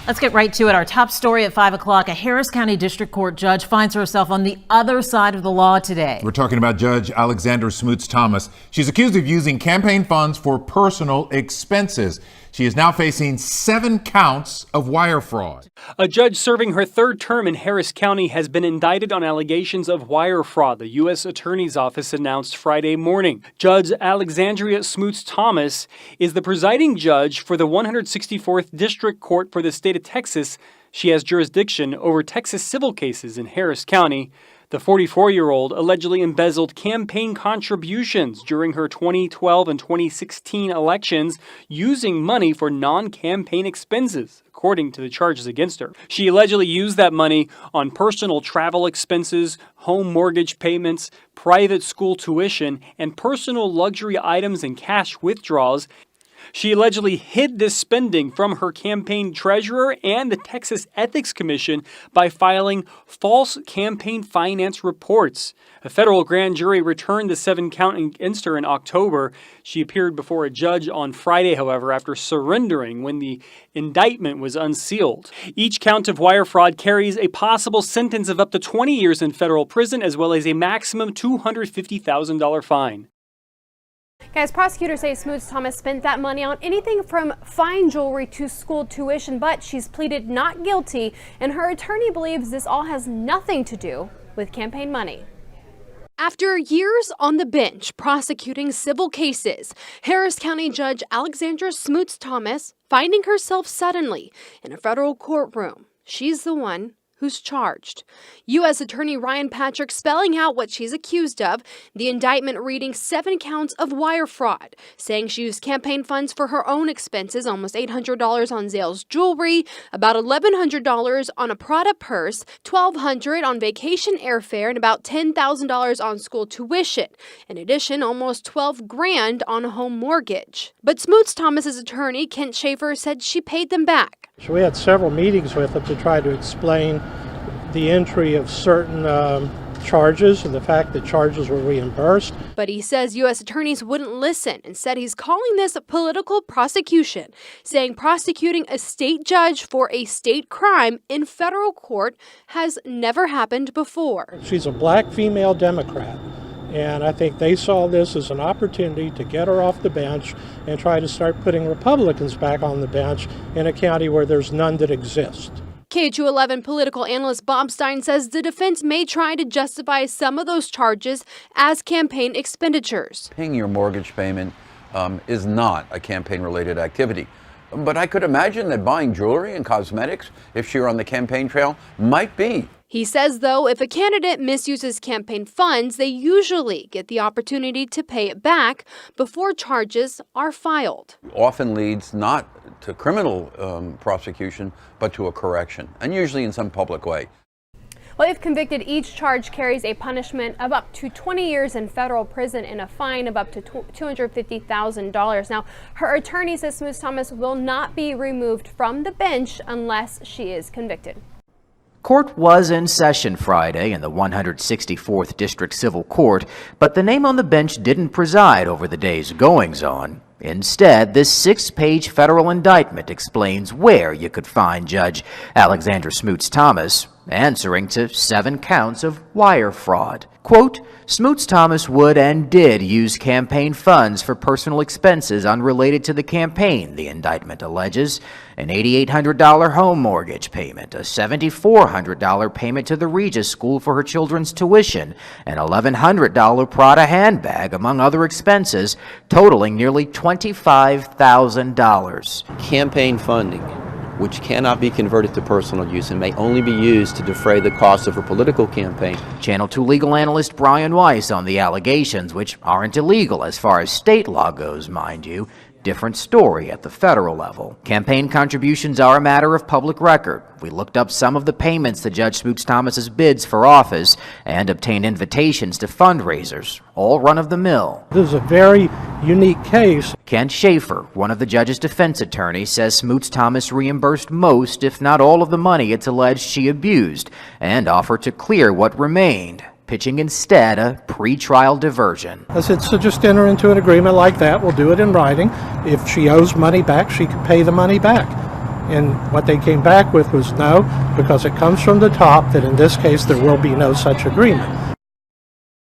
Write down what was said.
Let's get right to it. Our top story at 5 o'clock. A Harris County District Court judge finds herself on the other side of the law today. We're talking about Judge Alexandra Smoots-Thomas. She's accused of using campaign funds for personal expenses. She is now facing 7 counts of wire fraud. A judge serving her third term in Harris County has been indicted on allegations of wire fraud, the U.S. Attorney's Office announced Friday morning. Judge Alexandra Smoots-Thomas is the presiding judge for the 164th District Court for the state of Texas. She has jurisdiction over Texas civil cases in Harris County. The 44-year-old allegedly embezzled campaign contributions during her 2012 and 2016 elections, using money for non-campaign expenses, according to the charges against her. She allegedly used that money on personal travel expenses, home mortgage payments, private school tuition, and personal luxury items and cash withdrawals. She allegedly hid this spending from her campaign treasurer and the Texas Ethics Commission by filing false campaign finance reports. A federal grand jury returned the 7-count against her in October. She appeared before a judge on Friday, however, after surrendering when the indictment was unsealed. Each count of wire fraud carries a possible sentence of up to 20 years in federal prison, as well as a maximum $250,000 fine. Guys, prosecutors say Smoots-Thomas spent that money on anything from fine jewelry to school tuition, but she's pleaded not guilty, and her attorney believes this all has nothing to do with campaign money. After years on the bench prosecuting civil cases, Harris County Judge Alexandra Smoots-Thomas finding herself suddenly in a federal courtroom. She's the one who's charged. U.S. Attorney Ryan Patrick spelling out what she's accused of, the indictment reading 7 counts of wire fraud, saying she used campaign funds for her own expenses, almost $800 on Zales jewelry, about $1,100 on a Prada purse, $1,200 on vacation airfare, and about $10,000 on school tuition. In addition, almost $12,000 on a home mortgage. But Smoots-Thomas's attorney, Kent Schaefer, said she paid them back. So we had several meetings with them to try to explain the entry of certain charges and the fact that charges were reimbursed. But he says U.S. attorneys wouldn't listen and said he's calling this a political prosecution, saying prosecuting a state judge for a state crime in federal court has never happened before. She's a black female Democrat. And I think they saw this as an opportunity to get her off the bench and try to start putting Republicans back on the bench in a county where there's none that exist. KHOU11 political analyst Bob Stein says the defense may try to justify some of those charges as campaign expenditures. Paying your mortgage payment is not a campaign-related activity. But I could imagine that buying jewelry and cosmetics, if she were on the campaign trail, might be. He says, though, if a candidate misuses campaign funds, they usually get the opportunity to pay it back before charges are filed. Often leads not to criminal prosecution, but to a correction, and usually in some public way. Well, if convicted, each charge carries a punishment of up to 20 years in federal prison and a fine of up to $250,000. Now, her attorney says Smoots-Thomas will not be removed from the bench unless she is convicted. Court was in session Friday in the 164th District Civil Court, but the name on the bench didn't preside over the day's goings-on. Instead, this 6-page federal indictment explains where you could find Judge Alexandra Smoots-Thomas, answering to 7 counts of wire fraud. Quote, Smoots-Thomas would and did use campaign funds for personal expenses unrelated to the campaign, the indictment alleges. An $8,800 home mortgage payment, a $7,400 payment to the Regis School for her children's tuition, an $1,100 Prada handbag, among other expenses, totaling nearly $25,000. Campaign funding, which cannot be converted to personal use and may only be used to defray the cost of a political campaign. Channel 2 legal analyst Brian Weiss on the allegations, which aren't illegal as far as state law goes, mind you. Different story at the federal level. Campaign contributions are a matter of public record. We looked up some of the payments to Judge Smoots-Thomas's bids for office and obtained invitations to fundraisers, all run-of-the-mill. This is a very unique case. Kent Schaefer, one of the judge's defense attorneys, says Smoots-Thomas reimbursed most, if not all, of the money it's alleged she abused, and offered to clear what remained, pitching instead a pre-trial diversion. I said, so just enter into an agreement like that. We'll do it in writing. If she owes money back, she can pay the money back. And what they came back with was no, because it comes from the top, that in this case there will be no such agreement.